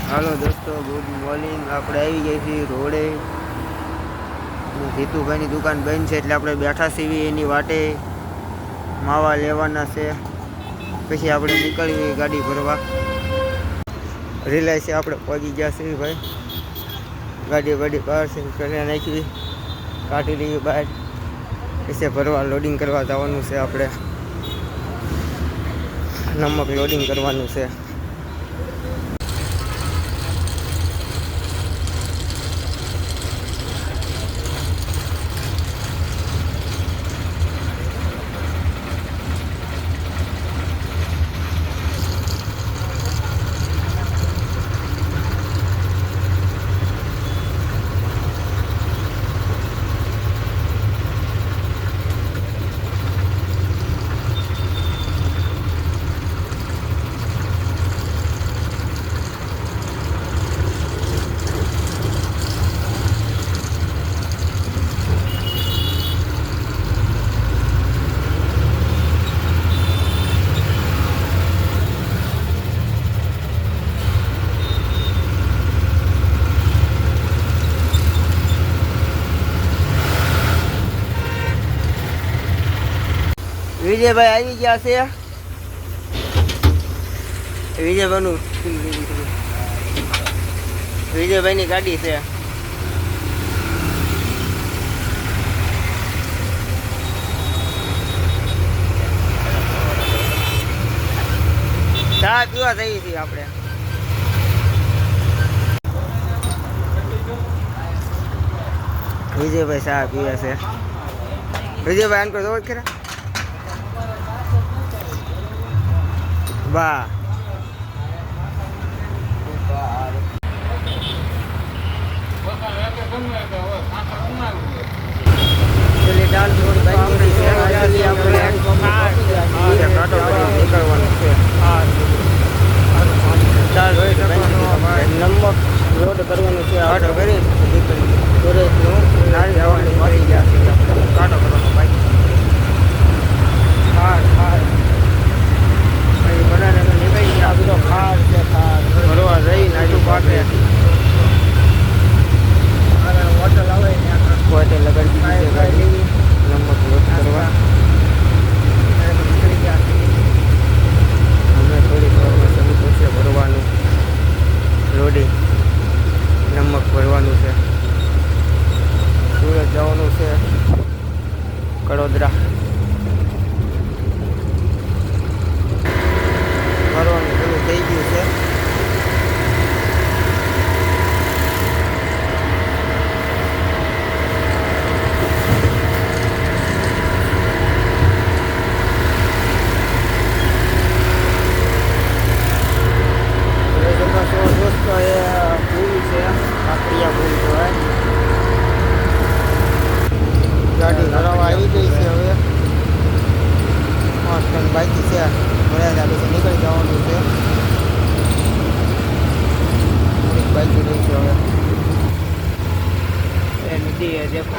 હાલો દોસ્તો, good morning. આપણે આવી ગયા છીએ રોડે. જીતુભાઈની દુકાન બંધ છે એટલે આપણે બેઠા છીએ એની વાટે. માવા લેવાના છે, પછી આપણે નીકળીએ ગાડી ભરવા. રિલાયન્સ આપણે પહોંચી ગયા છીએ ભાઈ. ગાડી બહાર છે કરી નાખી, કાઢી લઈએ બહાર. પછી ભરવા લોડિંગ કરવા જવાનું છે. આપણે નમક લોડિંગ કરવાનું છે. વિજયભાઈ આવી ગયા છે. વિજયભાઈની ગાડી છે. ચા પીવા જઈએ છીએ આપણે. વિજયભાઈ ચા પીવે છે. વિજયભાઈ આન કરો ખરા વાહ. દાલ રોડ નીકળવાનું છે. નમક લોડ કરવાનું છે. કાઢો કરી નારી આવવાની મળી ગયા છે. કાઢો કરવાનો બાઈક બનાને નીકળી ગયા. બધો ખાર છે. ભરવા જઈ નાખું પાકે હોટલ આવે હોટલ લગાડી દીધી છે ગાડી નમક લોડ કરવા. નીકળી ગયા અમે થોડીક વારમાં શરૂ થશે ભરવાનું. લોડિંગ નમક ભરવાનું છે. સુરત જવાનું છે, કડોદરા ભરવાનું શરૂ થઈ ગયું છે. દોસ્તો એ પુલ છે, કાકડિયા પુલ કહેવાય. ગાડી ભરાવા આવી ગઈ છે. હવે 5 ટન બાકી છે. ભરાયા પછી નીકળી જવાનું છે. બાકી રહી છે હવે એ નદી દેખો.